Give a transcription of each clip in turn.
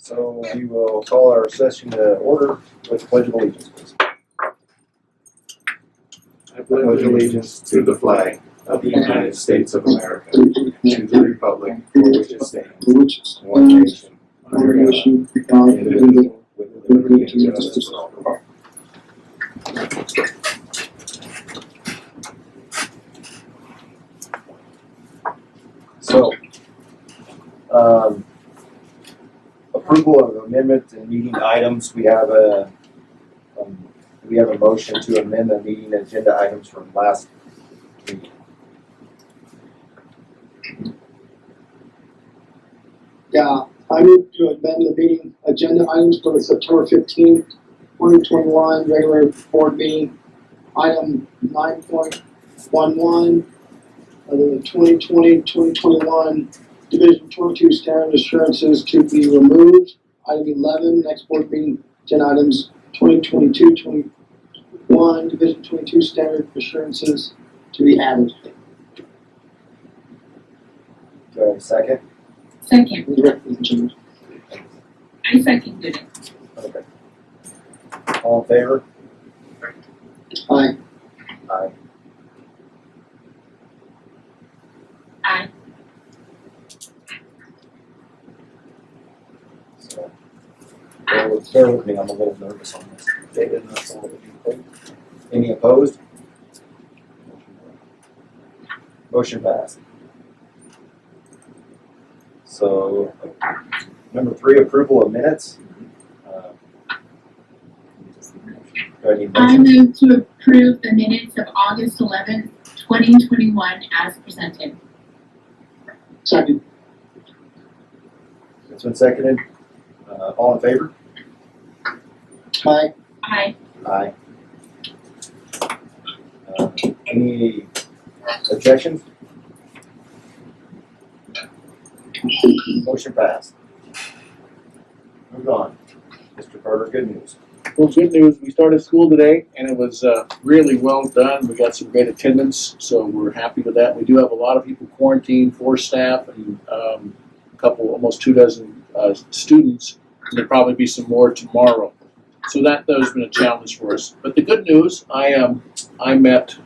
So we will call our session to order with the Pledge of Allegiance, please. I pledge allegiance to the flag of the United States of America, to the republic for which it stands, one nation, under God, indivisible, with liberty and justice for all. So, approval of amendment and meeting items. We have a motion to amend the meeting agenda items from last meeting. Yeah, I move to amend the meeting agenda items for the September 15, 2021 regular board meeting. Item 9.11, the 2020-2021 Division 22 standard assurances to be removed. Item 11, next board meeting agenda items 2022-21 Division 22 standard assurances to be added. Do I have a second? Second. I seconded it. Okay. All in favor? Aye. Aye. Aye. So, bear with me, I'm a little nervous on this. David, that's all that you think. Any opposed? Motion passed. So, number 3, approval of minutes. Do I need I motion? move to approve the minutes of August 11th, 2021 as presented. Second. It's been seconded. All in favor? Aye. Aye. Aye. Any objections? Motion passed. Move on. Mr. Carter, good news. Well, good news, we started school today and it was really well done. We got some great attendance, so we're happy with that. We do have a lot of people quarantined, 4 staff and a couple, almost 24 students. And there'll probably be some more tomorrow. So that has been a challenge for us. But the good news, I met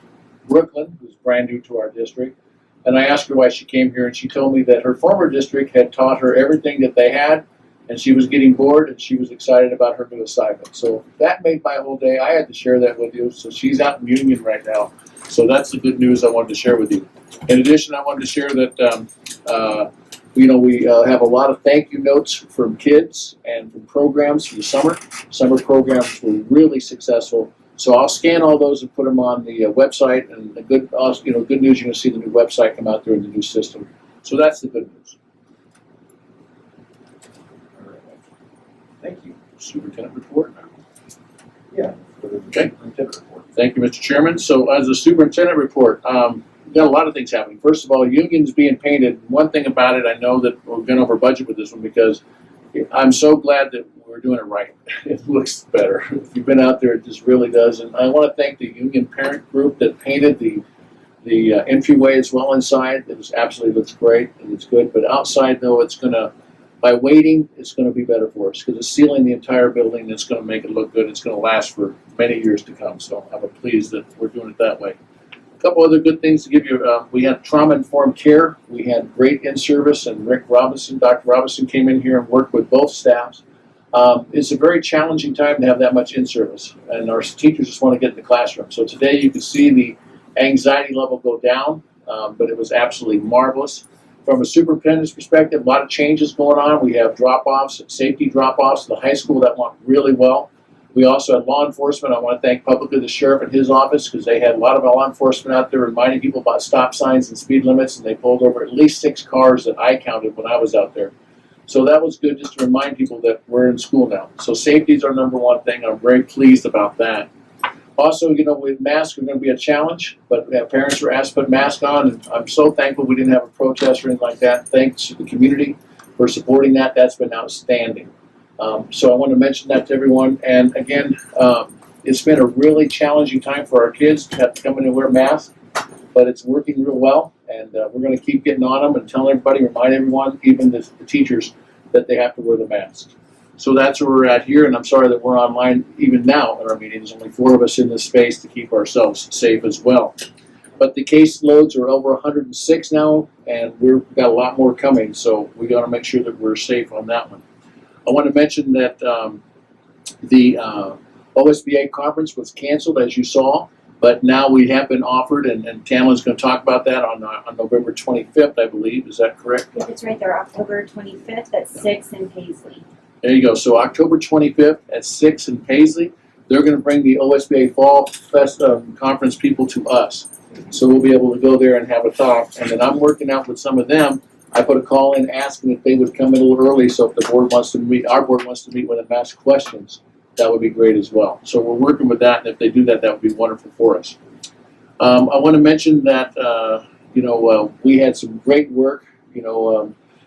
Brooklyn, who's brand new to our district, and I asked her why she came here, and she told me that her former district had taught her everything that they had, and she was getting bored, and she was excited about her new assignment. So that made my whole day. I had to share that with you. So she's out in Union right now. So that's the good news I wanted to share with you. In addition, I wanted to share that we have a lot of thank you notes from kids and from programs for the summer. Summer programs were really successful. So I'll scan all those and put them on the website. And the good news, you're going to see the new website come out there in the new system. So that's the good news. All right. Thank you. Superintendent report. Yeah. For the Okay. superintendent report. Thank you, Mr. Chairman. So as a superintendent report, we've got a lot of things happening. First of all, Union's being painted. One thing about it, I know that we're going over budget with this one because I'm so glad that we're doing it right. It looks better. If you've been out there, it just really does. And I want to thank the Union parent group that painted the entryway as well inside. It was absolutely looks great and it's good. But outside, though, it's going to, by waiting, it's going to be better for us because it's sealing the entire building. It's going to make it look good. It's going to last for many years to come. So I'm pleased that we're doing it that way. A couple other good things to give you. We had trauma-informed care. We had great in-service, and Dr. Robinson came in here and worked with both staffs. It's a very challenging time to have that much in-service, and our teachers just want to get in the classroom. So today you can see the anxiety level go down, but it was absolutely marvelous. From a superintendent's perspective, a lot of changes going on. We have drop-offs, safety drop-offs at the high school that went really well. We also had law enforcement. I want to thank publicly the sheriff and his office because they had a lot of law enforcement out there reminding people about stop signs and speed limits, and they pulled over at least 6 cars that I counted when I was out there. So that was good just to remind people that we're in school now. So safety is our number one thing. I'm very pleased about that. Also, with masks are going to be a challenge, but parents were asked to put masks on, and I'm so thankful we didn't have a protest or anything like that. Thanks to the community for supporting that. That's been outstanding. So I want to mention that to everyone. And again, it's been a really challenging time for our kids to have to come in and wear masks, but it's working real well. And we're going to keep getting on them and telling everybody, remind everyone, even the teachers, that they have to wear the masks. So that's where we're at here, and I'm sorry that we're online even now in our meetings. Only 4 of us in this space to keep ourselves safe as well. But the case loads are over 106 now, and we've got a lot more coming, so we got to make sure that we're safe on that one. I want to mention that the OSBA conference was canceled, as you saw, but now we have been offered, and Tamlin's going to talk about that on November 25th, I believe. Is that correct? Yep, it's right there, October 25th at 6 in Paisley. There you go. So October 25th at 6 in Paisley, they're going to bring the OSBA Fall Fest Conference people to us. So we'll be able to go there and have a talk. And then I'm working out with some of them. I put a call in asking if they would come in a little early, so if the board wants to meet, our board wants to meet with them and ask questions, that would be great as well. So we're working with that, and if they do that, that would be wonderful for us. I want to mention that, we had some great work.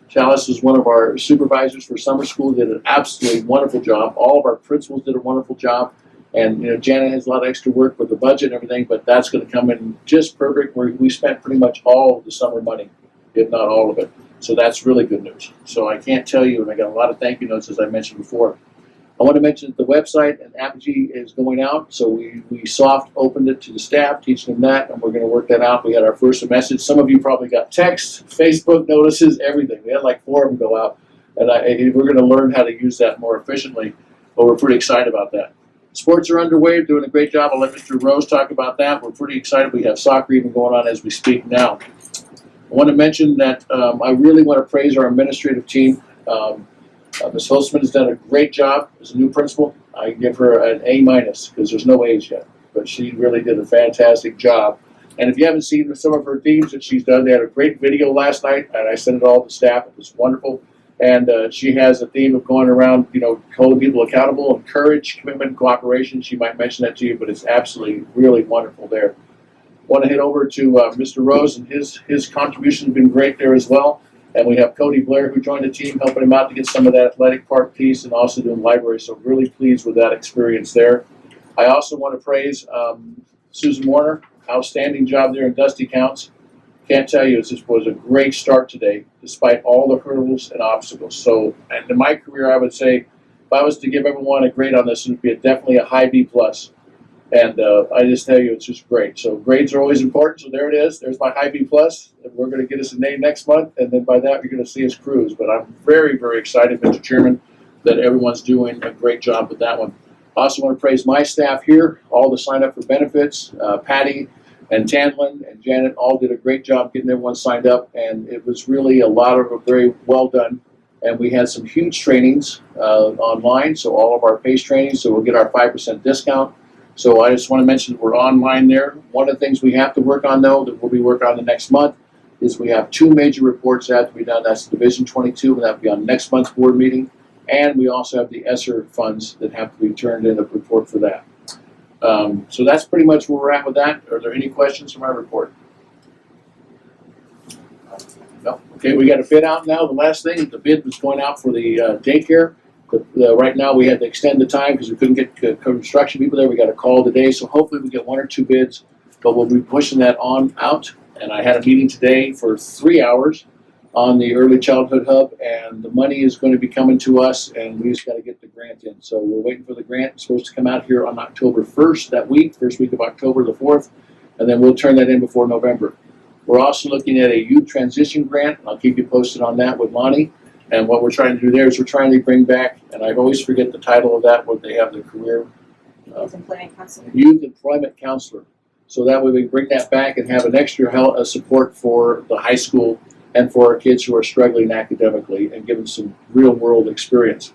Chalice was one of our supervisors for summer school, did an absolutely wonderful job. All of our principals did a wonderful job. And, Janet has a lot of extra work with the budget and everything, but that's going to come in just perfect. We spent pretty much all of the summer money, if not all of it. So that's really good news. So I can't tell you, and I got a lot of thank you notes, as I mentioned before. I want to mention that the website and Apogee is going out, so we soft opened it to the staff, teaching them that, and we're going to work that out. We had our first message. Some of you probably got texts, Facebook notices, everything. We had like 4 of them go out, and we're going to learn how to use that more efficiently, but we're pretty excited about that. Sports are underway, doing a great job. I'll let Mr. Rose talk about that. We're pretty excited. We have soccer even going on as we speak now. I want to mention that I really want to praise our administrative team. Ms. Holtzman has done a great job as a new principal. I give her an A- because there's no A's yet, but she really did a fantastic job. And if you haven't seen some of her themes that she's done, they had a great video last night, and I sent it all to staff. It was wonderful. And she has a theme of going around, holding people accountable, encourage, commitment, cooperation. She might mention that to you, but it's absolutely really wonderful there. Want to head over to Mr. Rose, and his contribution has been great there as well. And we have Cody Blair, who joined the team, helping him out to get some of that athletic part piece and also doing library. So really pleased with that experience there. I also want to praise Susan Warner. Outstanding job there in Dusty Counts. Can't tell you, it just was a great start today, despite all the hurdles and obstacles. So, and in my career, I would say, if I was to give everyone a grade on this, it would be definitely a high B+. And I just tell you, it's just great. So grades are always important. So there it is. There's my high B+. And we're going to get us an A next month. And then by that, you're going to see us cruise. But I'm very, very excited, Mr. Chairman, that everyone's doing a great job with that one. I also want to praise my staff here, all the sign up for benefits, Patty and Tamlin and Janet all did a great job getting everyone signed up, and it was really a lot of very well done. And we had some huge trainings online, so all of our PACE trainings, so we'll get our 5% discount. So I just want to mention that we're online there. One of the things we have to work on, though, that we'll be working on the next month, is we have 2 major reports that have to be done. That's Division 22, and that will be on next month's board meeting. And we also have the ESSER funds that have to be turned in, a report for that. So that's pretty much where we're at with that. Are there any questions from my report? No? Okay, we got a bid out now. The last thing, the bid was going out for the daycare. Right now we had to extend the time because we couldn't get construction people there. We got a call today, so hopefully we get 1 or 2 bids, but we'll be pushing that on out. And I had a meeting today for 3 hours on the Early Childhood Hub, and the money is going to be coming to us, and we just got to get the grant in. So we're waiting for the grant. It's supposed to come out here on October 1st, that week, first week of October the 4th, and then we'll turn that in before November. We're also looking at a youth transition grant. I'll keep you posted on that with Lonnie. And what we're trying to do there is we're trying to bring back, and I always forget the title of that, what they have, the career Youth Employment Counselor. Youth Employment Counselor. So that way we bring that back and have an extra support for the high school and for our kids who are struggling academically and give them some real world experience.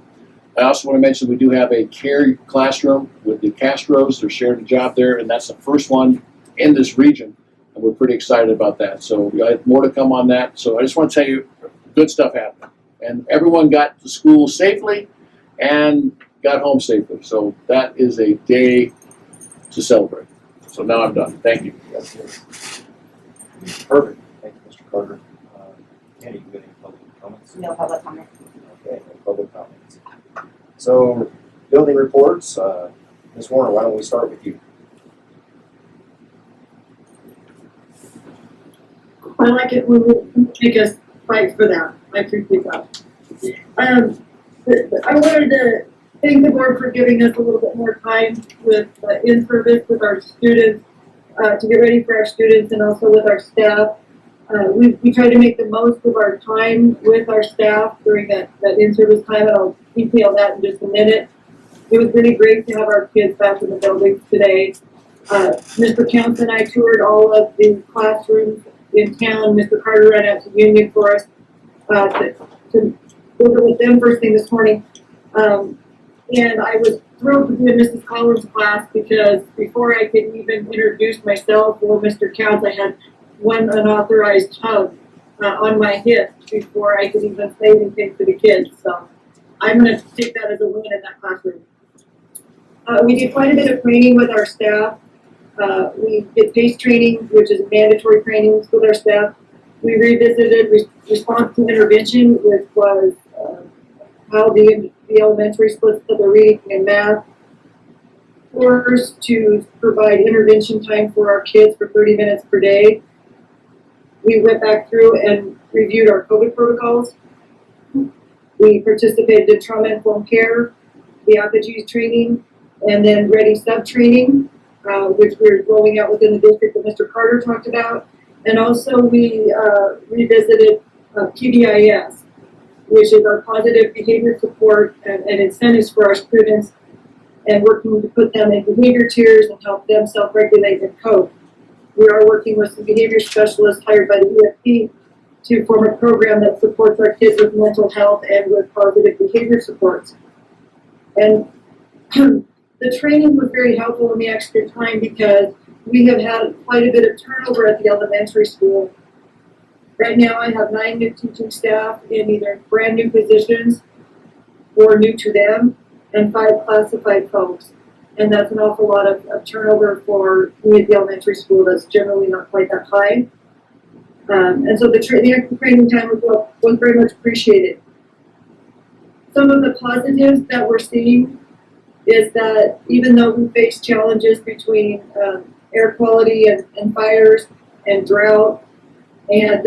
I also want to mention we do have a care classroom with the Castros. They're sharing a job there, and that's the first one in this region, and we're pretty excited about that. So we have more to come on that. So I just want to tell you, good stuff happening. And everyone got to school safely and got home safely. So that is a day to celebrate. So now I'm done. Thank you. That's good. Perfect. Thank you, Mr. Carter. Andy, you got any public comments? No public comment. Okay, no public comments. So, building reports. Ms. Warner, why don't we start with you? I like it when we make us fight for that. I appreciate that. I wanted to thank the board for giving us a little bit more time with, in-service with our students, to get ready for our students and also with our staff. We try to make the most of our time with our staff during that in-service time, and I'll detail that in just a minute. It was really great to have our kids back in the buildings today. Mr. Counts and I toured all of the classrooms in town. Mr. Carter ran out to Union for us, to visit with them first thing this morning. And I was thrilled to be in Mrs. Collins' class because before I could even introduce myself or Mr. Counts, I had one unauthorized hug on my hip before I could even say anything to the kids. So I'm going to take that as a win in that classroom. We did quite a bit of training with our staff. We did PACE training, which is mandatory training with our staff. We revisited response to intervention, which was how the elementary splits up their reading and math. First, to provide intervention time for our kids for 30 minutes per day. We went back through and reviewed our COVID protocols. We participated in trauma-informed care, the APAGES training, and then Ready Sub training, which we're rolling out within the district that Mr. Carter talked about. And also we revisited PBIS, which is our positive behavior support and incentives for our students, and working to put them in behavior tiers and help them self-regulate and cope. We are working with some behavior specialists hired by the EFP to form a program that supports our kids with mental health and with positive behavior supports. And the training was very helpful in the extra time because we have had quite a bit of turnover at the elementary school. Right now I have 9 new teaching staff in either brand new positions or new to them, and 5 classified folks. And that's an awful lot of turnover for me at the elementary school that's generally not quite that high. And so the extra training time was very much appreciated. Some of the positives that we're seeing is that even though we face challenges between air quality and fires and drought, and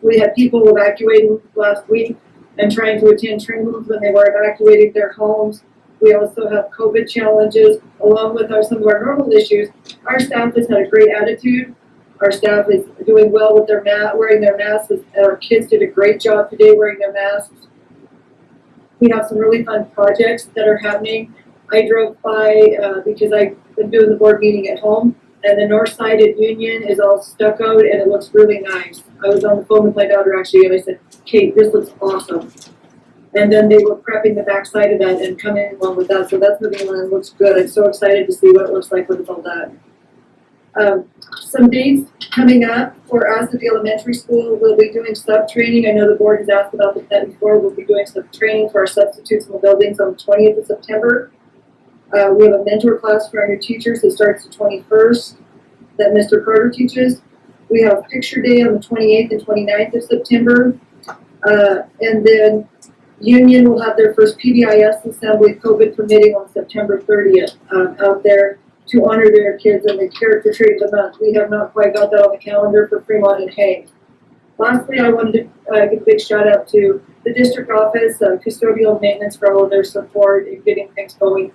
we had people evacuating last week and trying to attend trainings when they were evacuating their homes. We also have COVID challenges along with some of our normal issues. Our staff has had a great attitude. Our staff is doing well with wearing their masks. Our kids did a great job today wearing their masks. We have some really fun projects that are happening. I drove by because I've been doing the board meeting at home, and the north side of Union is all stuccoed and it looks really nice. I was on the phone with my daughter actually, and I said, Kate, this looks awesome. And then they were prepping the back side of that and coming along with that. So that's moving along and looks good. I'm so excited to see what it looks like when it's all done. Some dates coming up for us at the elementary school. We'll be doing sub training. I know the board has asked about that before. We'll be doing some training for our substitutes in the buildings on the 20th of September. We have a mentor class for our new teachers that starts the 21st that Mr. Carter teaches. We have picture day on the 28th and 29th of September. And then Union will have their first PBIS assembly, COVID permitting, on September 30th out there to honor their kids and the character trait of the month. We have not quite got that on the calendar for Fremont and Hay. Lastly, I wanted to give a big shout out to the district office, custodial maintenance for all of their support in getting things going,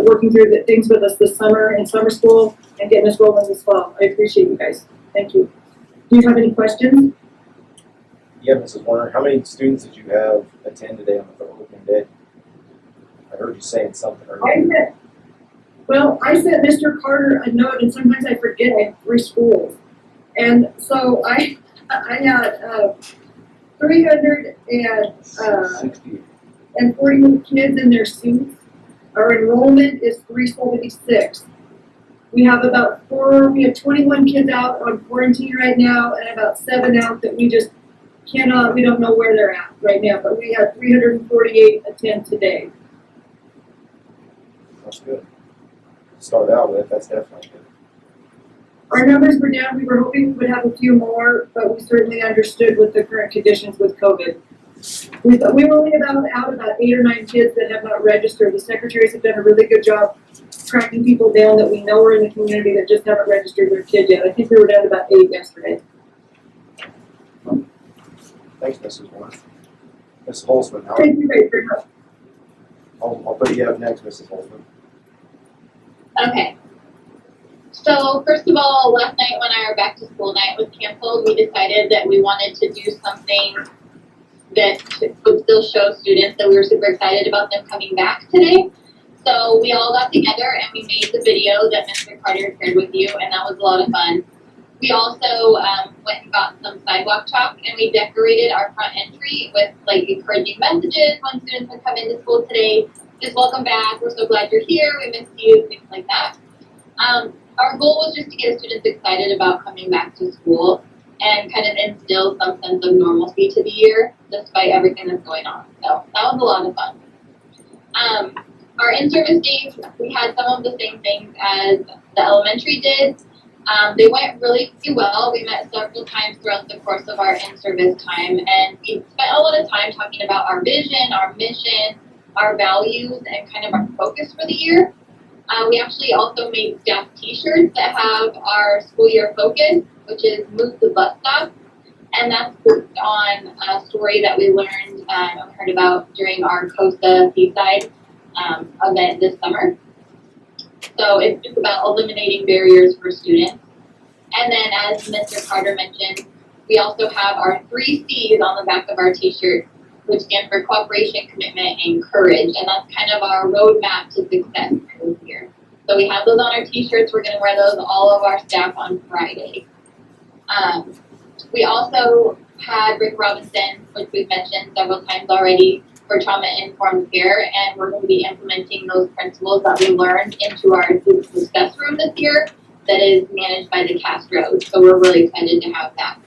working through the things with us this summer in summer school and getting us rolling this fall. I appreciate you guys. Thank you. Do you have any questions? Yeah, Mrs. Warner, how many students did you have attend today on the opening day? I heard you saying something earlier. I sent Mr. Carter a note, and sometimes I forget I have 3 schools. And so I had 340 kids in their seats. Our enrollment is 376. We have we have 21 kids out on quarantine right now, and about 7 out that we don't know where they're at right now, but we had 348 attend today. That's good. Start out with, that's definitely good. Our numbers were down. We were hoping we would have a few more, but we certainly understood with the current conditions with COVID. We were only out about 8 or 9 kids that have not registered. The secretaries have done a really good job tracking people down that we know are in the community that just haven't registered their kid yet. I think we were down to about 8 yesterday. Thanks, Mrs. Warner. Mrs. Holzman, Thank you very much. I'll put you up next, Mrs. Holzman. Okay. So first of all, last night when our back to school night was canceled, we decided that we wanted to do something that would still show students that we were super excited about them coming back today. So we all got together and we made the video that Mr. Carter shared with you, and that was a lot of fun. We also went and got some sidewalk chalk and we decorated our front entry with like encouraging messages when students would come into school today. Just welcome back, we're so glad you're here, we missed you, things like that. Our goal was just to get students excited about coming back to school and kind of instill some sense of normalcy to the year despite everything that's going on. So that was a lot of fun. Our in-service days, we had some of the same things as the elementary did. They went really well. We met several times throughout the course of our in-service time, and we spent a lot of time talking about our vision, our mission, our values, and kind of our focus for the year. We actually also made staff t-shirts that have our school year focus, which is Move the Bus Stop, and that's based on a story that we learned and heard about during our COSA Seaside event this summer. So it's just about eliminating barriers for students. And then as Mr. Carter mentioned, we also have our 3 C's on the back of our t-shirt, which stand for cooperation, commitment, and courage. And that's kind of our roadmap to success for this year. So we have those on our t-shirts. We're going to wear those all of our staff on Friday. We also had Rick Robinson, which we've mentioned several times already, for trauma-informed care, and we're going to be implementing those principles that we learned into our student success room this year that is managed by the Castros. So we're really excited to have that.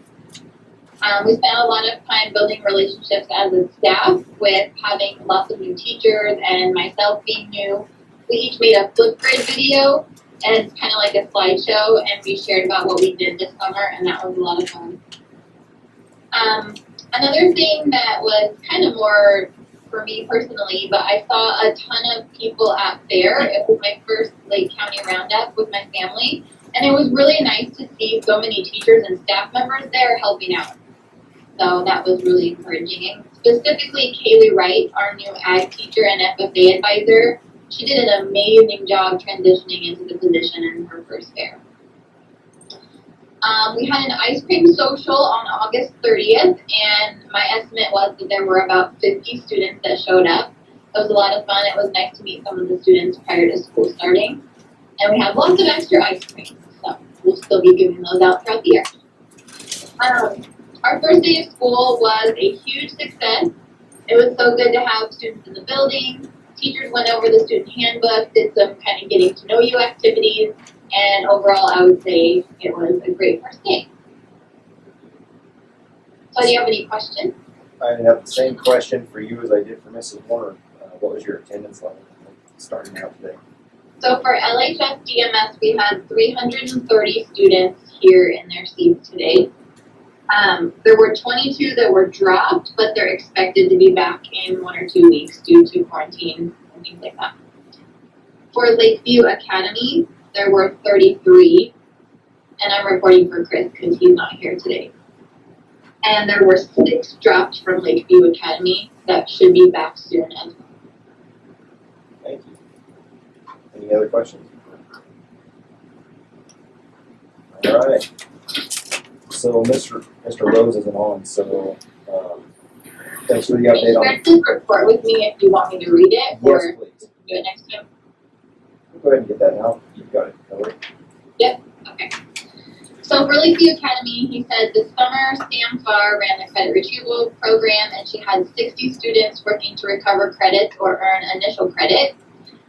We spent a lot of time building relationships as a staff with having lots of new teachers and myself being new. We each made a Flipgrid video, and it's kind of like a slideshow, and we shared about what we did this summer, and that was a lot of fun. Another thing that was kind of more for me personally, but I saw a ton of people at fair. It was my first Lake County Roundup with my family, and it was really nice to see so many teachers and staff members there helping out. So that was really encouraging. And specifically, Kaylee Wright, our new ag teacher and FFA advisor, she did an amazing job transitioning into the position in her first fair. We had an ice cream social on August 30th, and my estimate was that there were about 50 students that showed up. It was a lot of fun. It was nice to meet some of the students prior to school starting. And we had lots of extra ice cream, so we'll still be giving those out throughout the year. Our first day of school was a huge success. It was so good to have students in the building. Teachers went over the student handbook, did some kind of getting to know you activities, and overall I would say it was a great first day. So do you have any questions? I have the same question for you as I did for Mrs. Warner. What was your attendance level starting out today? So for LHS DMS, we had 330 students here in their seats today. There were 22 that were dropped, but they're expected to be back in 1 or 2 weeks due to quarantine and things like that. For Lakeview Academy, there were 33, and I'm reporting for Chris because he's not here today. And there were 6 dropped from Lakeview Academy that should be back soon as well. Thank you. Any other questions? All right. So Mr. Rose isn't on, so thanks for the Can you update on. share this report with me if you want me to read it, Yes, or please. do it next time? Go ahead and get that now. You've got it covered. Okay. So for Lakeview Academy, he said this summer Sam Farr ran the credit retrieval program, and she had 60 students working to recover credits or earn initial credit.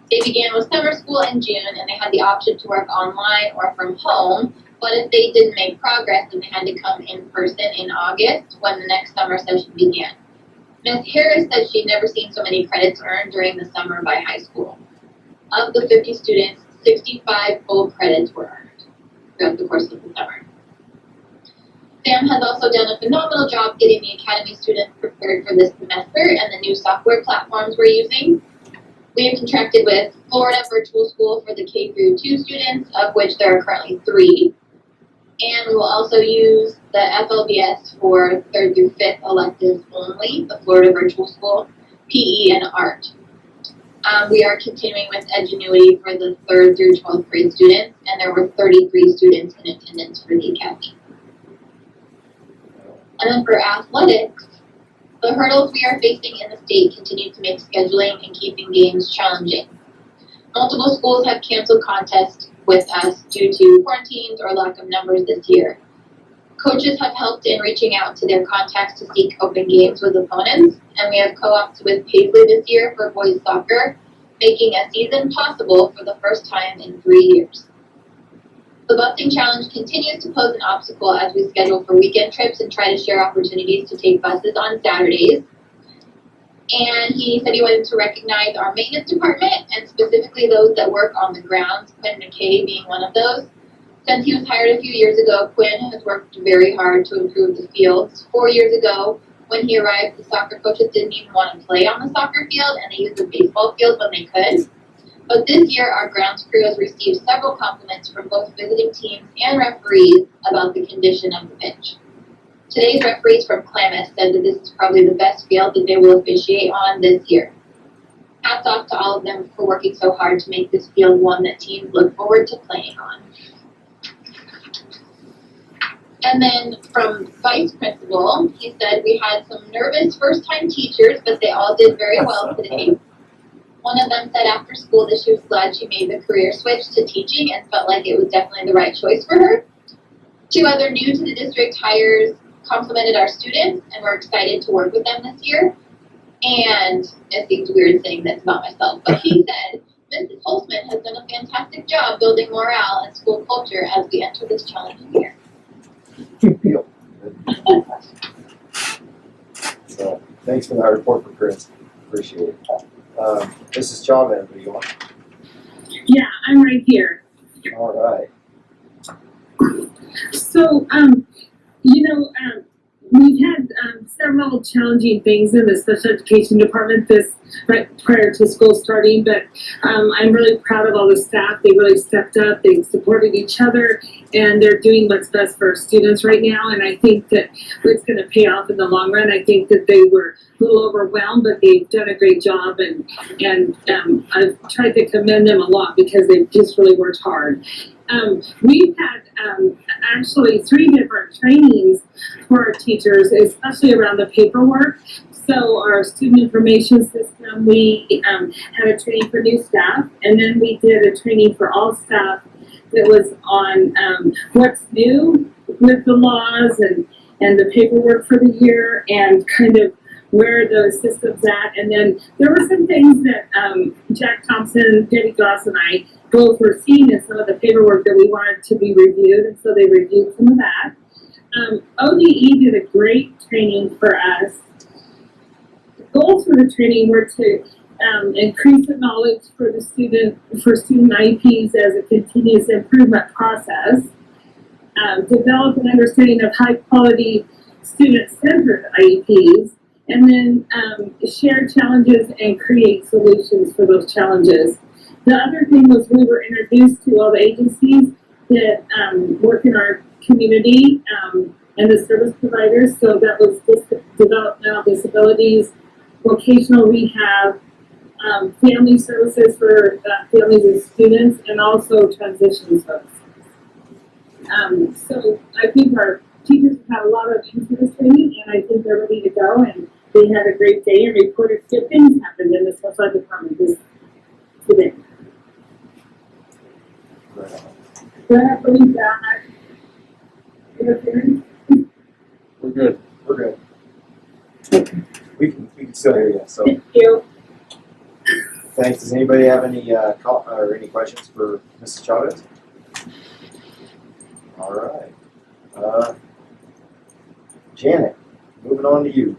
They began with summer school in June, and they had the option to work online or from home. But if they didn't make progress, then they had to come in person in August when the next summer session began. Ms. Harris said she'd never seen so many credits earned during the summer by high school. Of the 50 students, 65 full credits were earned throughout the course of the summer. Sam has also done a phenomenal job getting the academy students prepared for this semester and the new software platforms we're using. We have contracted with Florida Virtual School for the K-2 students, of which there are currently 3. And we will also use the FLBS for 3rd through 5th electives only, the Florida Virtual School, PE and art. We are continuing with Edgenuity for the 3rd through 12th grade students, and there were 33 students in attendance for the academy. And then for athletics, the hurdles we are facing in the state continue to make scheduling and keeping games challenging. Multiple schools have canceled contests with us due to quarantines or lack of numbers this year. Coaches have helped in reaching out to their contacts to seek open games with opponents, and we have co-opted with Paisley this year for boys soccer, making a season possible for the first time in 3 years. The busing challenge continues to pose an obstacle as we schedule for weekend trips and try to share opportunities to take buses on Saturdays. And he said he wanted to recognize our maintenance department, and specifically those that work on the grounds, Quinn McKay being one of those. Since he was hired a few years ago, Quinn has worked very hard to improve the fields. 4 years ago, when he arrived, the soccer coaches didn't even want to play on the soccer field, and they used the baseball field when they could. But this year, our grounds crew has received several compliments from both visiting teams and referees about the condition of the pitch. Today's referees from Klamath said that this is probably the best field that they will officiate on this year. Hats off to all of them for working so hard to make this field one that teams look forward to playing on. And then from Vice Principal, he said we had some nervous first-time teachers, but they all did very well today. One of them said after school that she was glad she made the career switch to teaching and felt like it was definitely the right choice for her. 2 other new to the district hires complimented our students, and we're excited to work with them this year. And it seems weird saying this about myself, but he said, Mrs. Holzman has done a fantastic job building morale and school culture as we enter this challenging year. Good deal. So, thanks for that report for Chris. Appreciate it. Mrs. Chavez, what do you want? Yeah, I'm right here. All right. So, we've had several challenging things in the special education department right prior to school starting, but I'm really proud of all the staff. They really stepped up, they supported each other, and they're doing what's best for our students right now, and I think that it's going to pay off in the long run. I think that they were a little overwhelmed, but they've done a great job, and I've tried to commend them a lot because they've just really worked hard. We've had actually 3 different trainings for our teachers, especially around the paperwork. So our student information system, we had a training for new staff, and then we did a training for all staff that was on what's new with the laws and the paperwork for the year and kind of where the system's at. And then there were some things that Jack Thompson, Debbie Goss, and I both were seeing in some of the paperwork that we wanted to be reviewed, and so they reviewed some of that. ODE did a great training for us. The goals for the training were to increase the knowledge for student IEPs as a continuous improvement process, develop an understanding of high quality student-centered IEPs, and then share challenges and create solutions for those challenges. The other thing was we were introduced to all the agencies that work in our community and the service providers. So that was developmental disabilities, vocational rehab, family services for families and students, and also transition services. So I think our teachers have had a lot of into this training, and I think they're ready to go, and they had a great day and reported good things happened in the special ed department today. Do I have to leave that? Interference? We're good. We're good. We can still hear you, so Thank you. thanks. Does anybody have any any questions for Mrs. Chavez? All right. Janet, moving on to you.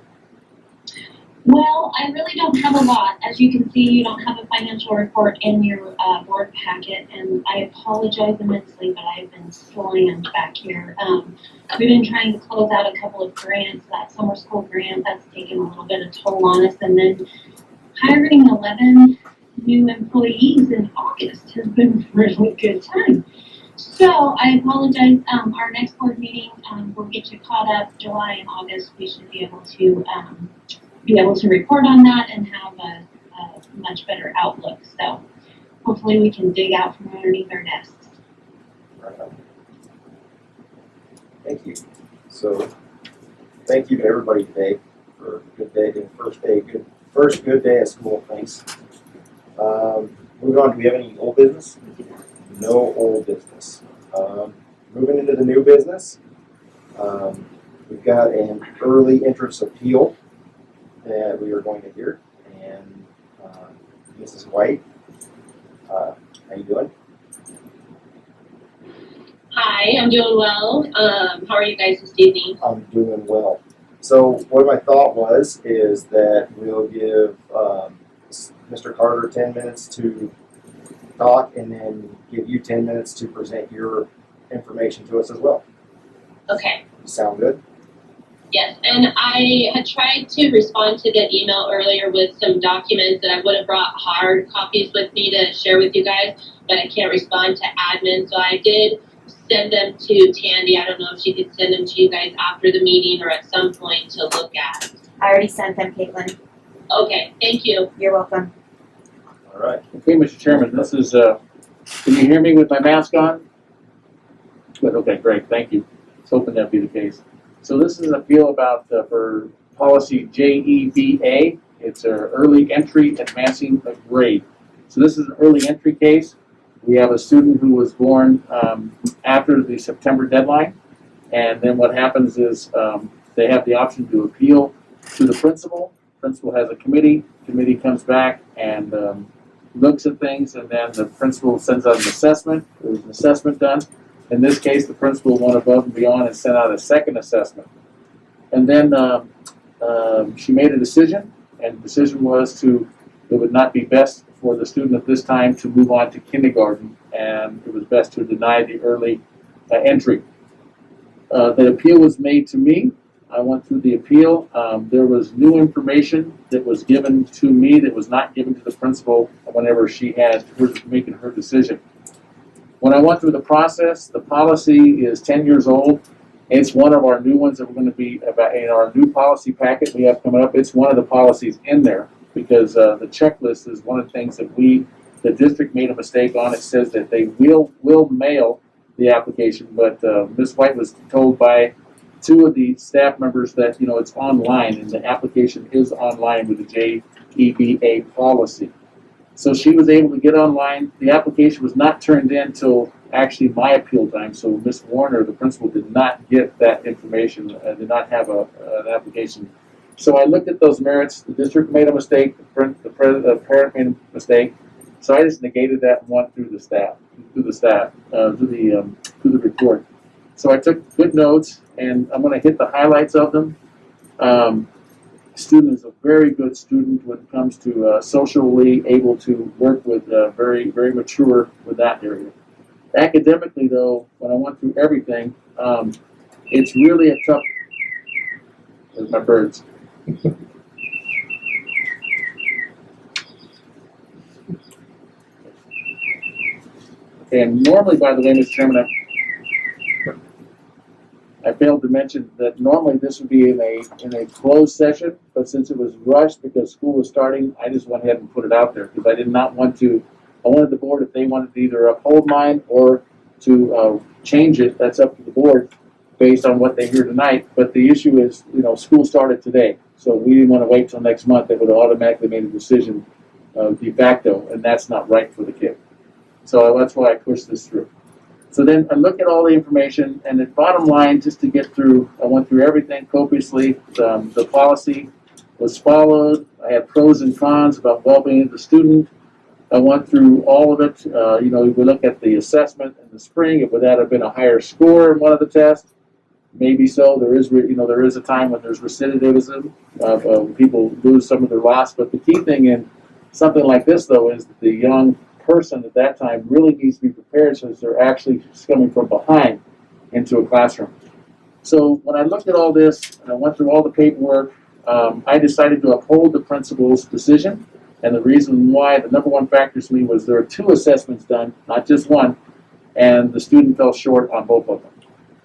Well, I really don't have a lot. As you can see, you don't have a financial report in your board packet, and I apologize immensely, but I've been slammed back here. We've been trying to close out a couple of grants, that summer school grant, that's taken a little bit of toll on us, and then hiring 11 new employees in August has been a really good time. So I apologize, our next board meeting, we'll get you caught up July and August. We should be able to report on that and have a much better outlook. So hopefully we can dig out from underneath our desks. Right on. Thank you. So, thank you to everybody today for a good day, first good day of school, thanks. Moving on, do we have any old business? No old business. Moving into the new business, we've got an early interest appeal that we are going to hear, and Mrs. White, how you doing? Hi, I'm doing well. How are you guys this evening? I'm doing well. So what my thought is that we'll give Mr. Carter 10 minutes to talk, and then give you 10 minutes to present your information to us as well. Okay. Sound good? Yes, and I had tried to respond to the email earlier with some documents that I would have brought hard copies with me to share with you guys, but I can't respond to admin, so I did send them to Tandy. I don't know if she could send them to you guys after the meeting or at some point to look at. I already sent them, Caitlin. Okay, thank you. You're welcome. All right. Okay, Mr. Chairman, this is, can you hear me with my mask on? Good, okay, great, thank you. I was hoping that'd be the case. So this is an appeal about, for policy JEBA. It's an early entry advancing a grade. So this is an early entry case. We have a student who was born after the September deadline. And then what happens is they have the option to appeal to the principal. Principal has a committee. Committee comes back and looks at things, and then the principal sends out an assessment. There's an assessment done. In this case, the principal went above and beyond and sent out a second assessment. And then she made a decision, and the decision was it would not be best for the student at this time to move on to kindergarten, and it was best to deny the early entry. The appeal was made to me. I went through the appeal. There was new information that was given to me that was not given to the principal whenever she had making her decision. When I went through the process, the policy is 10 years old. It's one of our new ones that we're going to be about in our new policy packet we have coming up. It's one of the policies in there because the checklist is one of the things that the district made a mistake on. It says that they will mail the application, but Ms. White was told by two of the staff members that it's online, and the application is online with the JEBA policy. So she was able to get online. The application was not turned in till actually my appeal time. So Ms. Warner, the principal, did not get that information, did not have an application. So I looked at those merits. The district made a mistake. The parent made a mistake. So I just negated that and went through the report. So I took good notes, and I'm going to hit the highlights of them. Student is a very good student when it comes to socially able to work with, very, very mature with that area. Academically, though, when I went through everything, it's really a tough. There's my birds. Okay, and normally, by the way, Mr. Chairman, I failed to mention that normally this would be in a closed session, but since it was rushed because school was starting, I just went ahead and put it out there because I did not want to. I wanted the board, if they wanted to either uphold mine or to change it, that's up to the board based on what they hear tonight. But the issue is, school started today, so we didn't want to wait till next month. They would have automatically made a decision de facto, and that's not right for the kid. So that's why I pushed this through. So then I look at all the information, and at bottom line, just to get through, I went through everything copiously. The policy was followed. I had pros and cons about well-being of the student. I went through all of it. We look at the assessment in the spring. Would that have been a higher score in one of the tests? Maybe so. There is a time when there's recidivism. People lose some of their loss. But the key thing in something like this, though, is that the young person at that time really needs to be prepared since they're actually coming from behind into a classroom. So when I looked at all this and I went through all the paperwork, I decided to uphold the principal's decision. And the reason why, the number one factor to me was there are two assessments done, not just one. and the student fell short on both of them.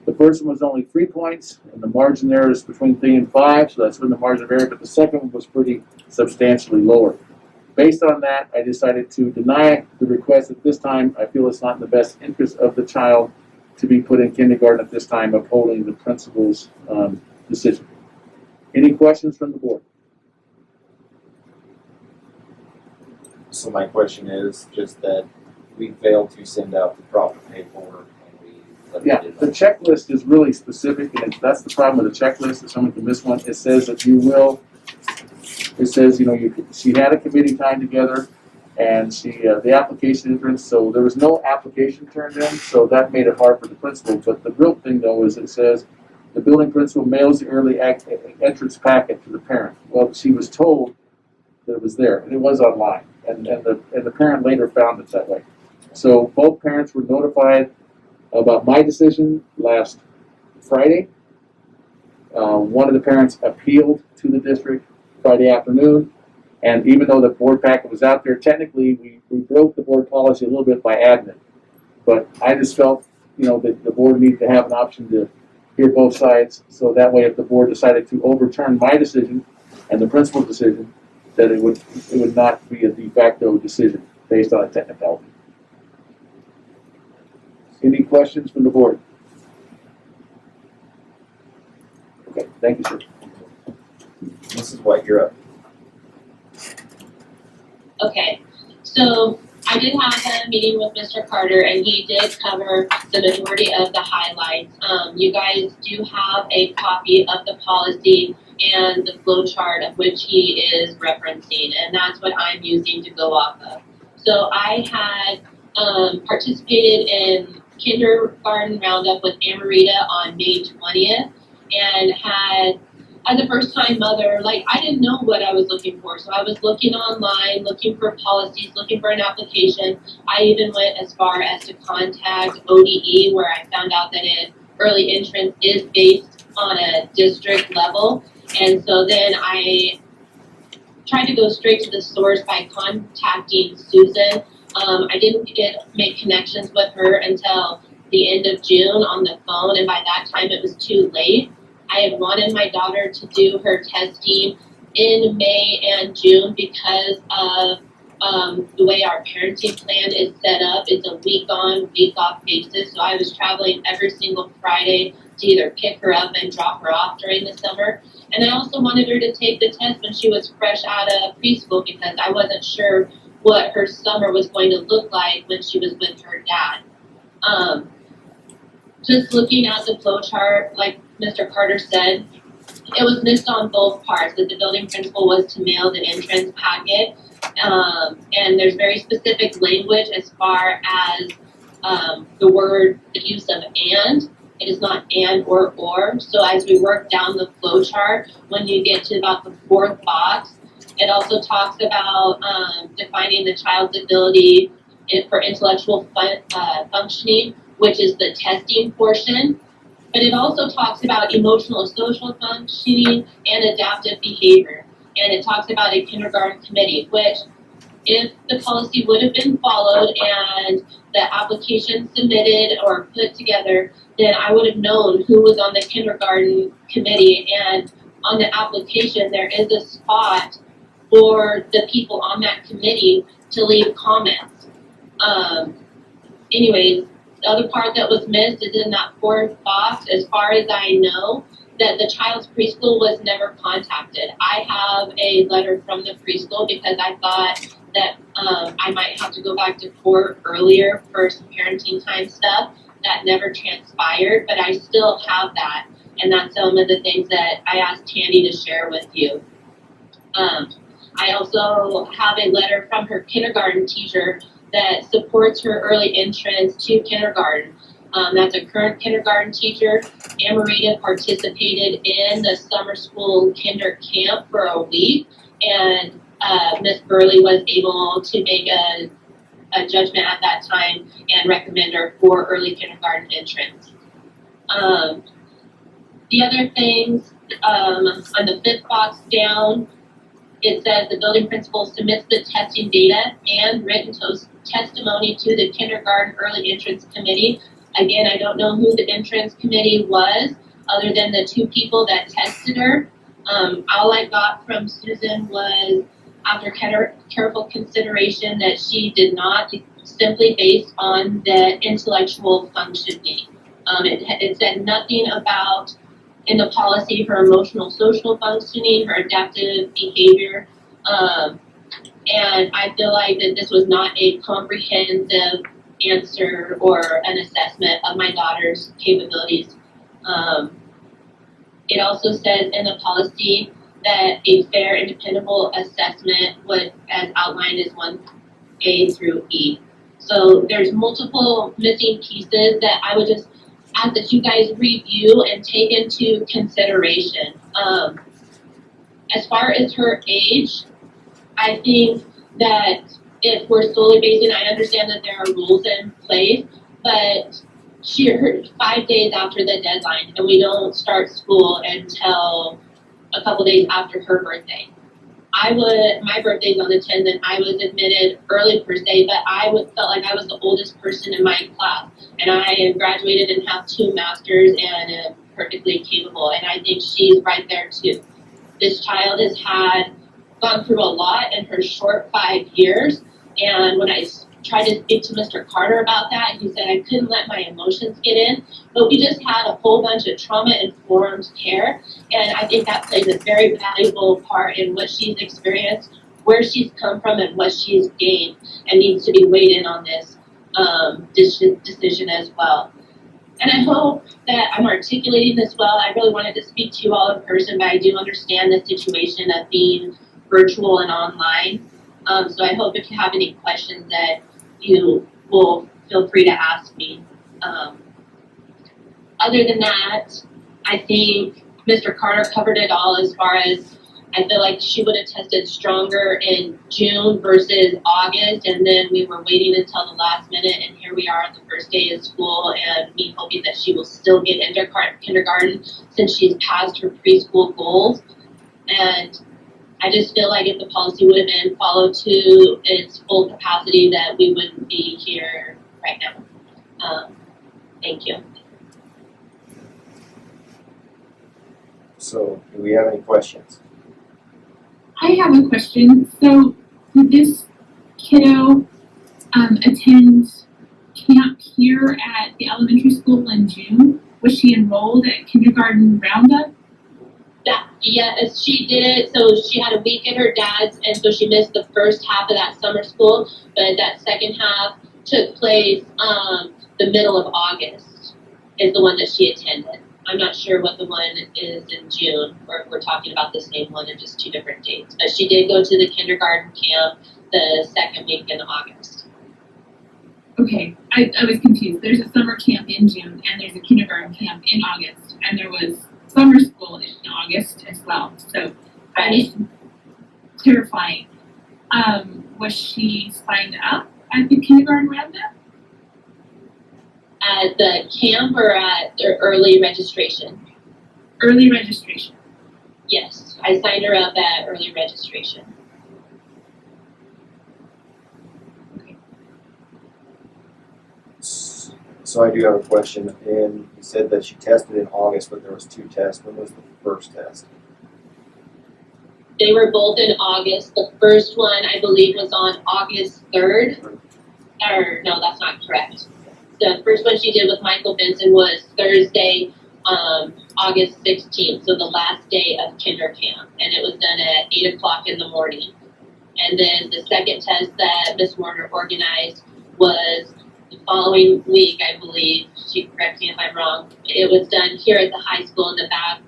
The first one was only 3 points, and the margin there is between 3 and 5, so that's been the margin of error, but the second one was pretty substantially lower. Based on that, I decided to deny the request at this time. I feel it's not in the best interest of the child to be put in kindergarten at this time, upholding the principal's decision. Any questions from the board? So my question is just that we failed to send out the proper paperwork and we let Yeah, it the checklist is really specific, and that's the problem with the checklist. If someone can miss one, it says that you will. It says, she had a committee time together, and the application entrance. So there was no application turned in, so that made it hard for the principal. But the real thing though is it says the building principal mails the early entrance packet to the parent. Well, she was told that it was there, and it was online, and the parent later found it that way. So both parents were notified about my decision last Friday. One of the parents appealed to the district Friday afternoon, and even though the board packet was out there, technically we broke the board policy a little bit by admin. But I just felt, that the board needed to have an option to hear both sides, so that way if the board decided to overturn my decision and the principal's decision, that it would not be a de facto decision based on a technicality. Any questions from the board? Okay, thank you, sir. Mrs. White, you're up. Okay, so I did have a meeting with Mr. Carter, and he did cover the majority of the highlights. You guys do have a copy of the policy and the flow chart of which he is referencing, and that's what I'm using to go off of. So I had participated in kindergarten roundup with Amarita on May 20th, and had, as a first-time mother, I didn't know what I was looking for. So I was looking online, looking for policies, looking for an application. I even went as far as to contact ODE, where I found out that early entrance is based on a district level. And so then I tried to go straight to the source by contacting Susan. I didn't make connections with her until the end of June on the phone, and by that time it was too late. I had wanted my daughter to do her testing in May and June because of the way our parenting plan is set up. It's a week on, week off basis. So I was traveling every single Friday to either pick her up and drop her off during the summer. And I also wanted her to take the test when she was fresh out of preschool because I wasn't sure what her summer was going to look like when she was with her dad. Just looking at the flow chart, like Mr. Carter said, it was missed on both parts, that the building principal was to mail the entrance packet. And there's very specific language as far as the use of and. It is not and or. So as we work down the flow chart, when you get to about the 4th box, it also talks about defining the child's ability for intellectual functioning, which is the testing portion. But it also talks about emotional and social functioning and adaptive behavior. And it talks about a kindergarten committee, which if the policy would have been followed and the application submitted or put together, then I would have known who was on the kindergarten committee. And on the application, there is a spot for the people on that committee to leave comments. Anyways, the other part that was missed is in that 4th box, as far as I know, that the child's preschool was never contacted. I have a letter from the preschool because I thought that I might have to go back to court earlier for some parenting time stuff. That never transpired, but I still have that. And that's some of the things that I asked Tandy to share with you. I also have a letter from her kindergarten teacher that supports her early entrance to kindergarten. That's a current kindergarten teacher. Amarita participated in the summer school kinder camp for a week, and Miss Burley was able to make a judgment at that time and recommend her for early kindergarten entrance. The other things on the 5th box down, it says the building principal submits the testing data and written testimony to the kindergarten early entrance committee. Again, I don't know who the entrance committee was, other than the 2 people that tested her. All I got from Susan was, after careful consideration, that she did not, simply based on the intellectual functioning. It said nothing about, in the policy, her emotional social functioning, her adaptive behavior. And I feel like that this was not a comprehensive answer or an assessment of my daughter's capabilities. It also says in the policy that a fair and dependable assessment was as outlined as 1A through E. So there's multiple missing pieces that I would just ask that you guys review and take into consideration. As far as her age, I think that if we're solely basing, I understand that there are rules in place, but she heard 5 days after the deadline, and we don't start school until a couple days after her birthday. My birthday's on the 10th, and I was admitted early per se, but felt like I was the oldest person in my class, and I am graduated and have 2 masters and am perfectly capable, and I think she's right there too. This child has gone through a lot in her short 5 years, and when I tried to speak to Mr. Carter about that, he said I couldn't let my emotions get in, but we just had a whole bunch of trauma-informed care, and I think that plays a very valuable part in what she's experienced, where she's come from, and what she's gained, and needs to be weighed in on this decision as well. And I hope that I'm articulating this well. I really wanted to speak to you all in person, but I do understand the situation of being virtual and online. So I hope if you have any questions that you will feel free to ask me. Other than that, I think Mr. Carter covered it all as far as I feel like she would have tested stronger in June versus August, and then we were waiting until the last minute, and here we are on the first day of school, and me hoping that she will still get into kindergarten since she's passed her preschool goals. And I just feel like if the policy would have been followed to its full capacity, that we wouldn't be here right now. Thank you. So, do we have any questions? I have a question. So, did this kiddo attend camp here at the elementary school in June? Was she enrolled at kindergarten roundup? Yes, she did it. So she had a week at her dad's, and so she missed the first half of that summer school, but that second half took place the middle of August is the one that she attended. I'm not sure what the one is in June, or if we're talking about the same one in just 2 different dates. But she did go to the kindergarten camp the second week in August. Okay, I was confused. There's a summer camp in June, and there's a kindergarten camp in August, and there was summer school in August as well. So that is clarifying. Was she signed up at the kindergarten roundup? At the camp or at the early registration? Early registration. Yes, I signed her up at early registration. So I do have a question, and you said that she tested in August, but there was 2 tests. When was the first test? They were both in August. The first one, I believe, was on August 3rd. Or, no, that's not correct. The first one she did with Michael Benson was Thursday, August 16th, so the last day of kinder camp. And it was done at 8 o'clock in the morning. And then the second test that Ms. Warner organized was the following week, I believe. She correct me if I'm wrong. It was done here at the high school in the back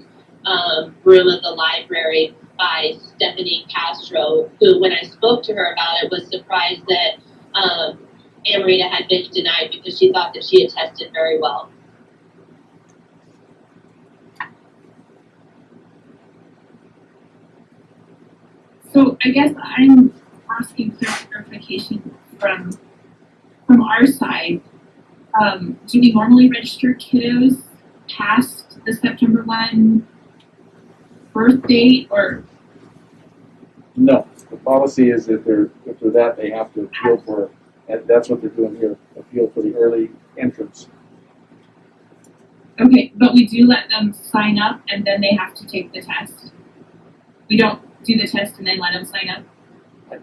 room of the library by Stephanie Castro, who, when I spoke to her about it, was surprised that Amarita had been denied because she thought that she had tested very well. So I guess I'm asking clarification from our side. Do we normally register kiddos past the September 1 birth date, or No, the policy is if they're that, they have to appeal for it. And that's what they're doing here, appeal for the early entrance. Okay, but we do let them sign up and then they have to take the test. We don't do the test and then let them sign up.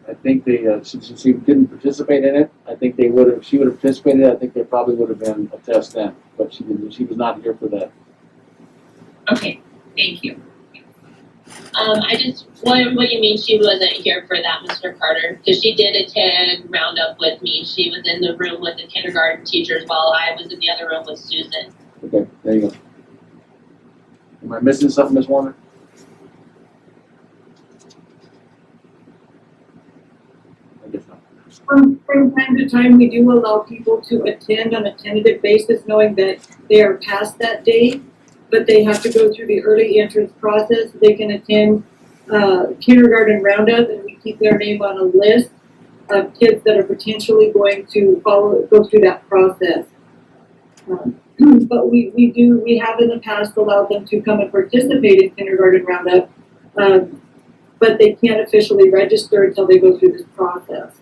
I think they, since she didn't participate in it, I think they would have, she would have participated, I think there probably would have been a test then, but she didn't, she was not here for that. Okay, thank you. What do you mean she wasn't here for that, Mr. Carter? Because she did attend Roundup with me. She was in the room with the kindergarten teachers while I was in the other room with Susan. Okay, there you go. Am I missing something, Ms. Warner? I guess not. From time to time, we do allow people to attend on a tentative basis, knowing that they are past that date, but they have to go through the early entrance process. They can attend kindergarten roundup, and we keep their name on a list of kids that are potentially going to go through that process. But we have in the past allowed them to come and participate in kindergarten roundup, but they can't officially register until they go through this process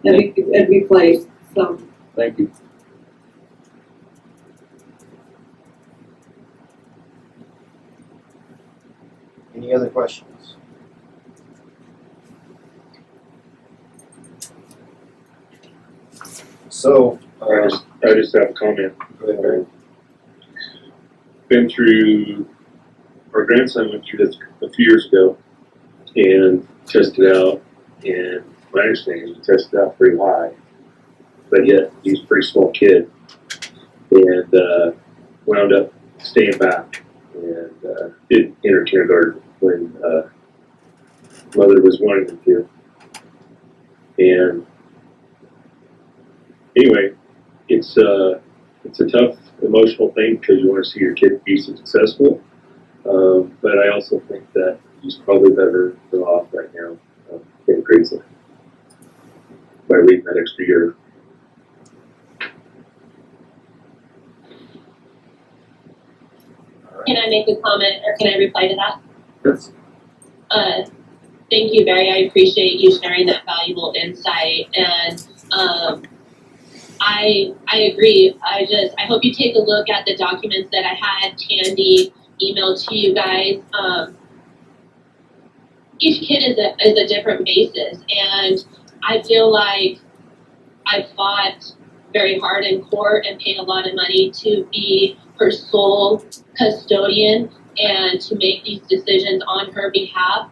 and be placed. So. Thank you. Any other questions? So, I just have a comment. go ahead, Barry. Been through, our grandson went through this a few years ago and tested out, and my understanding is he tested out pretty high, but yet he's a pretty small kid, and wound up staying back and didn't enter kindergarten when mother was wanting him to. And anyway, it's a tough emotional thing because you want to see your kid be successful, but I also think that he's probably better off right now in grade 7 by waiting that extra year. Can I make a comment or can I reply to that? Yes. Thank you, Barry. I appreciate you sharing that valuable insight. And I agree. I hope you take a look at the documents that I had Tandy emailed to you guys. Each kid is a different basis, and I feel like I fought very hard in court and paid a lot of money to be her sole custodian and to make these decisions on her behalf.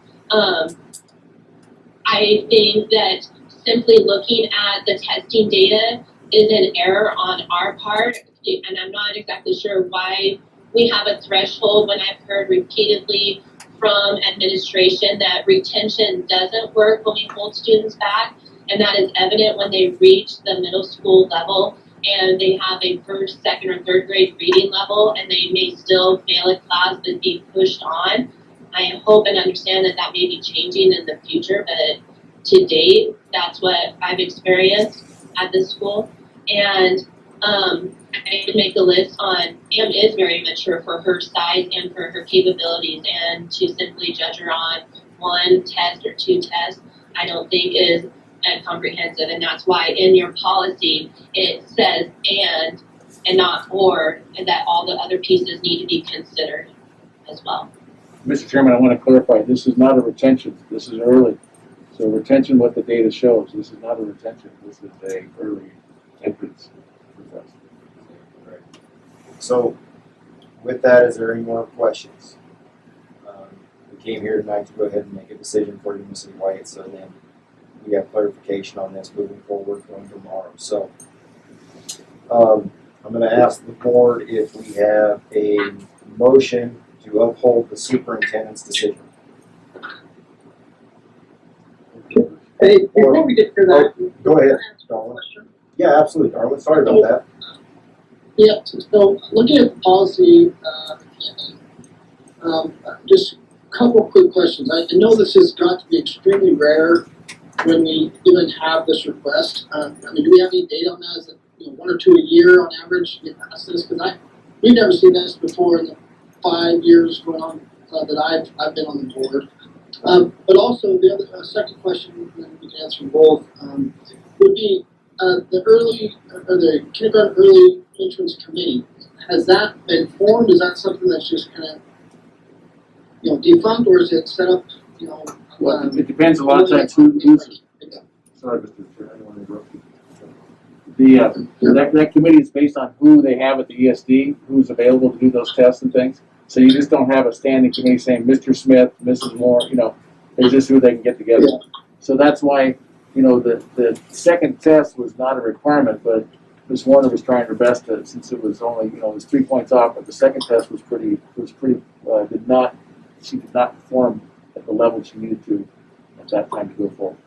I think that simply looking at the testing data is an error on our part, and I'm not exactly sure why we have a threshold when I've heard repeatedly from administration that retention doesn't work when we hold students back, and that is evident when they reach the middle school level and they have a first, second, or third grade reading level and they may still fail a class but be pushed on. I hope and understand that may be changing in the future, but to date, that's what I've experienced at this school. And I did make a list on, Am is very mature for her size and for her capabilities, and to simply judge her on one test or two tests, I don't think is comprehensive, and that's why in your policy it says and not or, and that all the other pieces need to be considered as well. Mr. Chairman, I want to clarify, this is not a retention, this is early. So retention, what the data shows, this is not a retention, this is a early entrance. So, with that, is there any more questions? We came here tonight to go ahead and make a decision for you, Mrs. White, so then we have clarification on this moving forward going tomorrow. So, I'm going to ask the board if we have a motion to uphold the superintendent's decision. Hey, before we get to that. Go ahead, Darwin. Yeah, absolutely, Darwin. Sorry about that. Yep, so looking at the policy, just a couple of quick questions. I know this has got to be extremely rare when we even have this request. I mean, do we have any data on that? Is it 1 or 2 a year on average get past this? Because we've never seen this before in the 5 years going on that I've been on the board. But also the other, second question, and we can answer both, would be, the kindergarten early entrance committee. Has that been formed? Is that something that's just kind of, defunct, or is it set up, Well, it depends a lot of times who's, sorry, Mr. Chair, I don't want to interrupt you. That committee is based on who they have at the ESD, who's available to do those tests and things. So you just don't have a standing committee saying Mr. Smith, Mrs. Moore, it's just who they can get together. Yeah. So that's why, the second test was not a requirement, but Ms. Warner was trying her best to, since it was only, it was 3 points off, but the second test was she did not perform at the level she needed to at that time to go forward.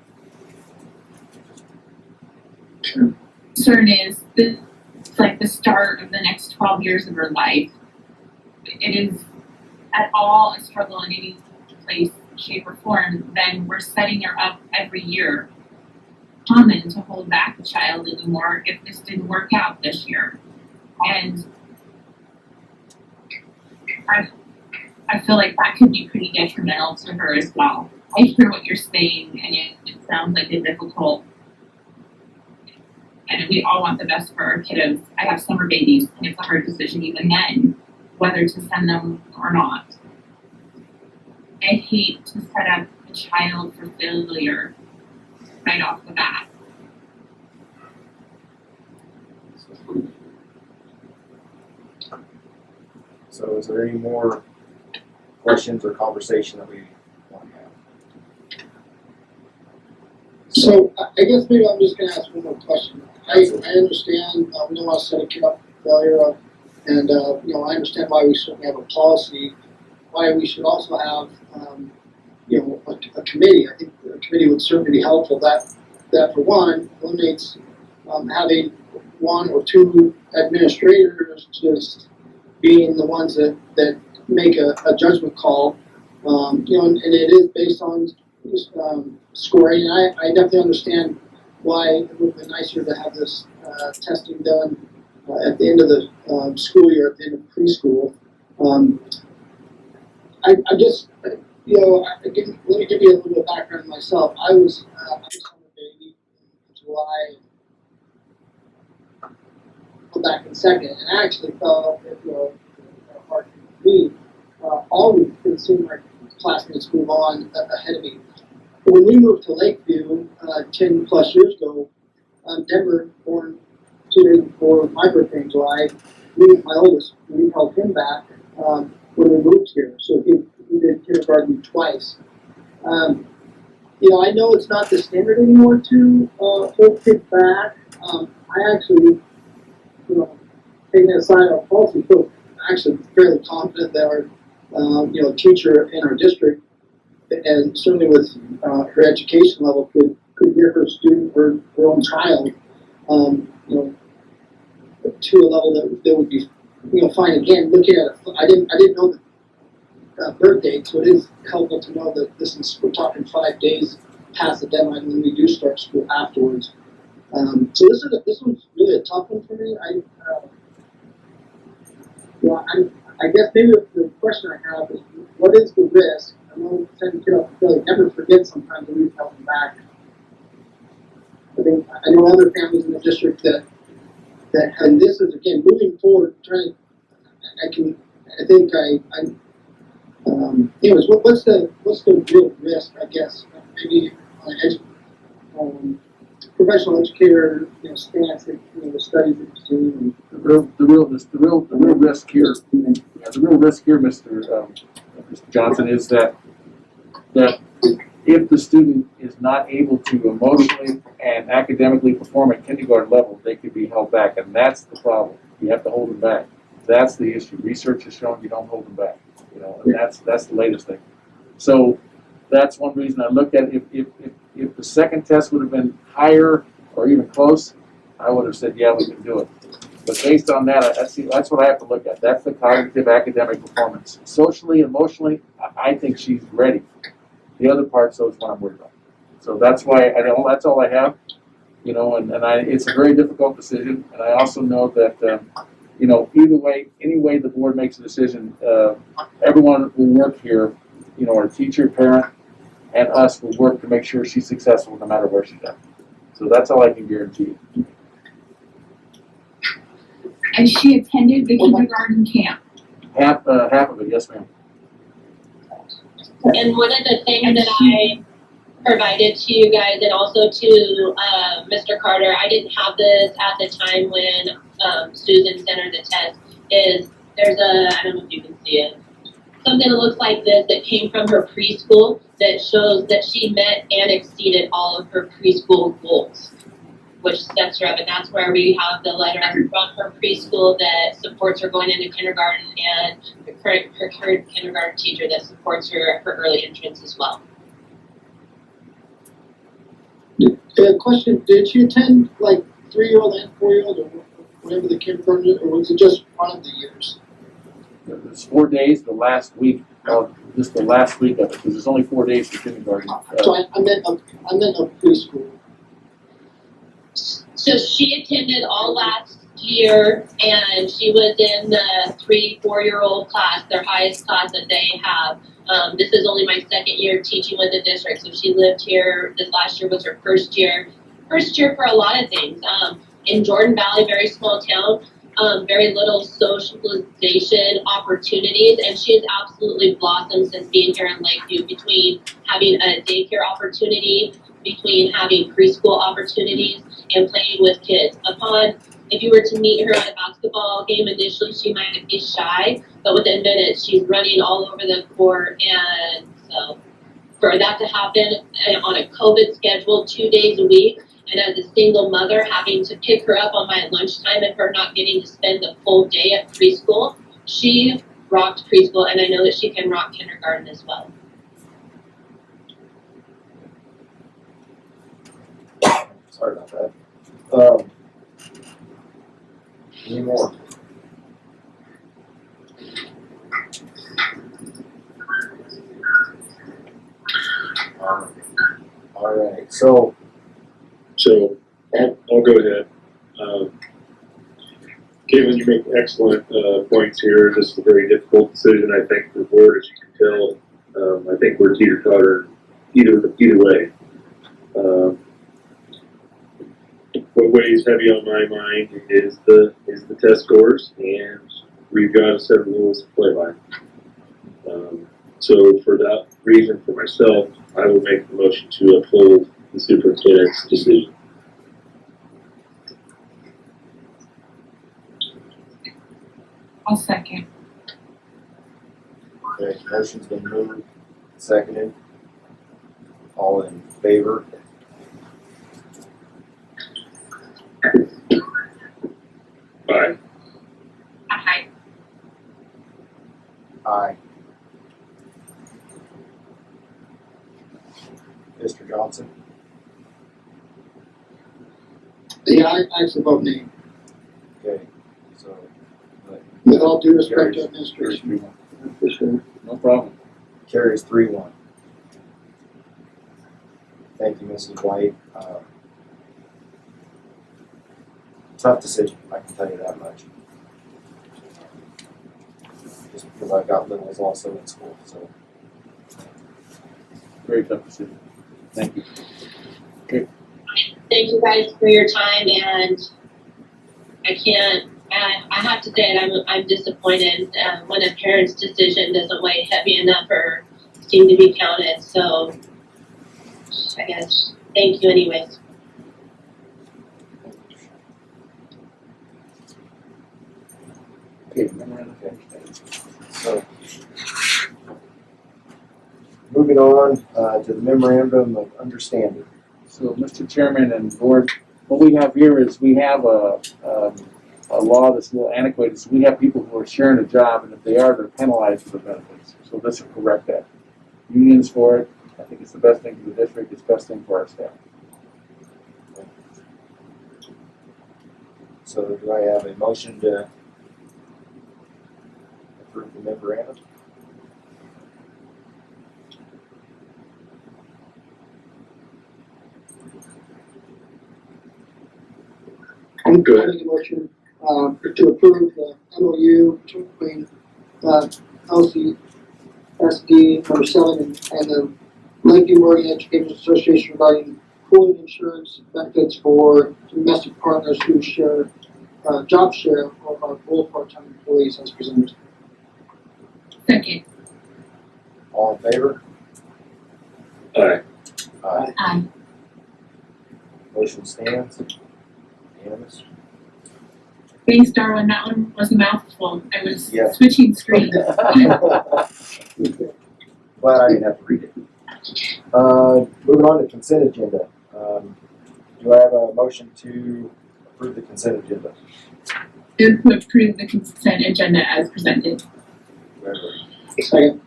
Concern is this is like the start of the next 12 years of her life. It is at all a struggle in any place, shape, or form, then we're setting her up every year common to hold back a child anymore if this didn't work out this year. And I feel like that could be pretty detrimental to her as well. I hear what you're saying, and it sounds like a difficult, and we all want the best for our kiddos. I have summer babies, and it's a hard decision even then, whether to send them or not. I hate to set up a child for failure right off the bat. So is there any more questions or conversation that we want to have? So I guess maybe I'm just going to ask one more question. I understand we don't want to set a kid up for failure, and I understand why we shouldn't have a policy. Why we should also have a committee. I think a committee would certainly be helpful. That for one eliminates having one or two administrators just being the ones that make a judgment call. And it is based on scoring. And I definitely understand why it would be nicer to have this testing done at the end of the school year, at the end of preschool. I guess, let me give you a little bit of background myself. I was on a baby in July, back in second, and I actually felt that, hard for me, always could see my classmates move on ahead of me. But when we moved to Lakeview 10 plus years ago, Denver, born 2 days before my birthday in July, my oldest, we held him back when we moved here. So he did kindergarten twice. I know it's not the standard anymore to hold kids back. I actually, taking aside our policy, feel actually fairly confident that our, teacher in our district, and certainly with her education level, could get her student or her own child, to a level that would be, fine. Again, looking at it, I didn't know the birth date, so it is helpful to know that we're talking 5 days past the deadline when we do start school afterwards. So this one's really a tough one for me. I guess maybe the question I have is, what is the risk? I know sending kids off to failure, never forget sometimes when we help them back. I know other families in the district that and this is again moving forward. Anyways, what's the real risk? I guess maybe on professional educator, stance that the studies that you've seen. The real risk here, Mr. Johnson, is that if the student is not able to emotionally and academically perform at kindergarten level, they could be held back, and that's the problem. You have to hold them back. That's the issue. Research has shown you don't hold them back. And that's the latest thing. So that's one reason I looked at it. If the second test would have been higher or even close, I would have said, yeah, we can do it. But based on that, that's what I have to look at. That's the cognitive academic performance. Socially, emotionally, I think she's ready. The other parts, though, is what I'm worried about. So that's why that's all I have. It's a very difficult decision. And I also know that, either way, any way the board makes a decision, everyone who work here, our teacher, parent, and us will work to make sure she's successful no matter where she's at. So that's all I can guarantee you. And she attended the kindergarten camp. Half of it, yes, ma'am. And one of the things that I provided to you guys and also to Mr. Carter, I didn't have this at the time when Susan sent her the test, is there's I don't know if you can see it, something that looks like this that came from her preschool that shows that she met and exceeded all of her preschool goals, which sets her up, and that's where we have the letter from her preschool that supports her going into kindergarten and her current kindergarten teacher that supports her early entrance as well. Question, did you attend like 3-year-old and 4-year-old or whatever the kindergarten, or was it just one of the years? It's 4 days, the last week of it, because there's only 4 days for kindergarten. So I meant a preschool. So she attended all last year, and she was in the 3-4-year-old class, their highest class that they have. This is only my second year teaching with the district, so she lived here. This last year was her first year. First year for a lot of things. In Jordan Valley, very small town, very little socialization opportunities, and she has absolutely blossomed since being here in Lakeview, between having a daycare opportunity, between having preschool opportunities, and playing with kids. If you were to meet her at a basketball game initially, she might be shy, but within minutes, she's running all over the court. And so for that to happen on a COVID schedule, 2 days a week, and as a single mother, having to pick her up on my lunchtime and her not getting to spend the full day at preschool, she rocked preschool, and I know that she can rock kindergarten as well. Sorry about that. Any more? All right, so I'll go ahead. Caitlin, you make excellent points here. This is a very difficult decision, I think, for the board, as you can tell. I think we're teeter-totter either way. What weighs heavy on my mind is the test scores, and we've got a set of rules to play by. So for that reason, for myself, I will make the motion to uphold the superintendent's decision. I'll second. okay, motion's been moved, seconded. All in favor? Aye. Aye. Aye. Mr. Johnson? Yeah, I actually vote nay. Okay, so, With all due respect to administration. For sure. No problem. carries 3-1. Thank you, Mrs. White. Tough decision, I can tell you that much. Just because I've got littles also in school, so. Very tough decision. Thank you. Thank you guys for your time, and I have to say it, I'm disappointed when a parent's decision doesn't weigh heavy enough or seem to be counted, so I guess, thank you anyways. Okay, memorandum of understanding. So, moving on to the Memorandum of Understanding. So, Mr. Chairman and Board, what we have here is we have a law that's a little antiquated. So we have people who are sharing a job, and if they are, they're penalized for the benefits. So this will correct that. Unions for it. I think it's the best thing for the district. It's the best thing for our staff. So do I have a motion to approve the memorandum? I'm going to make a motion to approve the MOU between LCSD number 7 and the Lakeview Oregon Education Association regarding pooling insurance benefits for domestic partners who share, job share of our full part-time employees as presented. Second. All in favor? Aye. Aye. Aye. Motion stands. Unanimous. Thanks, Darwin. That one was a mouthful. I was Yeah. switching screens. Glad I didn't have to read it. Moving on to consent agenda. Do I have a motion to approve the consent agenda? Move to approve the consent agenda as presented. Second.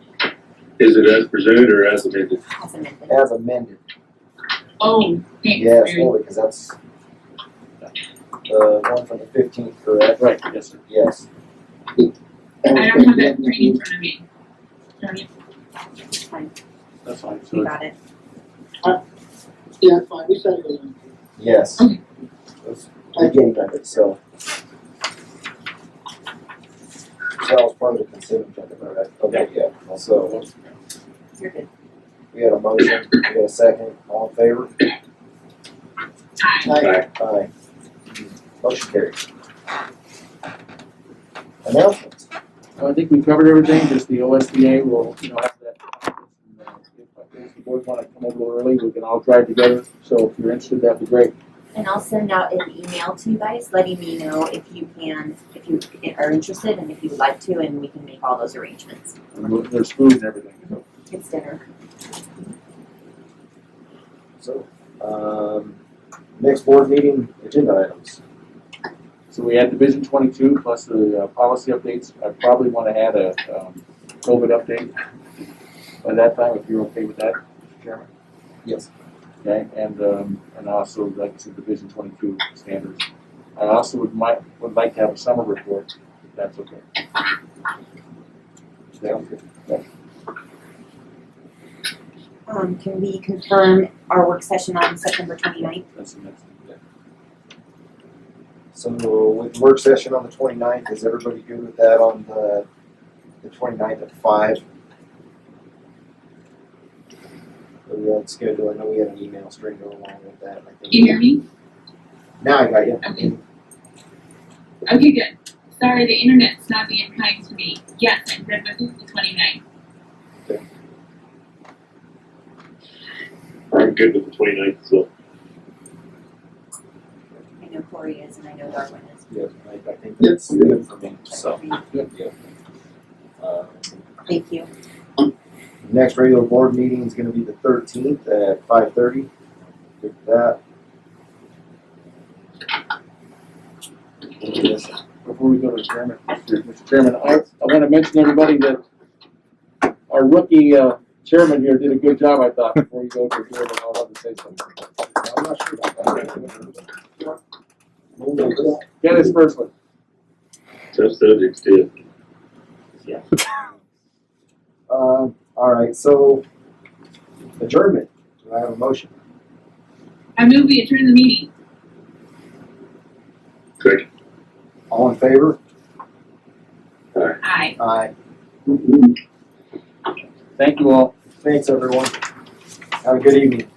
Is it as presented or as amended? As amended. As amended. Oh, thanks, Yes, Mary. only because that's the one from the 15th, correct? Right, yes, sir. Yes. I don't have that right in front of me. Sorry. Fine, That's fine. we So got it. Yeah, fine, we said it was. Yes. Okay. That's the beginning of it, so. So that was part of the consent agenda, right? Okay, yeah. So You're good. we had a motion, we had a second, all in favor? Aye. Aye. Motion carried. Announcements. I think we covered everything, just the OSBA will, have that. If the board want to come over a little early, we can all drive together. So if you're interested, that'd be great. And I'll send out an email to you guys, letting me know if you are interested and if you would like to, and we can make all those arrangements. And there's food and everything. So. It's dinner. So, next board meeting agenda items. So we had Division 22 plus the policy updates. I probably want to add a COVID update by that time, if you're okay with that, Mr. Chairman. Yes. Okay, and also like I said, Division 22 standards. I also would like to have a summer report, if that's okay. Sounds good. Can we confirm our work session on September 29th? That's the next thing. So with work session on the 29th, is everybody good with that on the 29th at 5? So we had scheduled, I know we had an email string go along with that. I think. Can you hear me? Now I got you. Okay. Okay, good. Sorry, the internet's not being kind to me. Yes, I'm good with the 29th. I'm good with the 29th as well. I know Corey is and I know Darwin is. Yes, I think that's good for me, so. Thank you. Next regular board meeting is gonna be the 13th at 5:30. Good with that. Yes. Before we go to Chairman, Mr. Chairman, I want to mention to everybody that our rookie chairman here did a good job, I thought, before you go to Chairman, I'll have to say something. I'm not sure about that. Get his first one. Tough subjects too. All right, so adjournment. Do I have a motion? I move we adjourn the meeting. Correct. All in favor? Aye. Aye. Thank you all. Thanks, everyone. Have a good evening.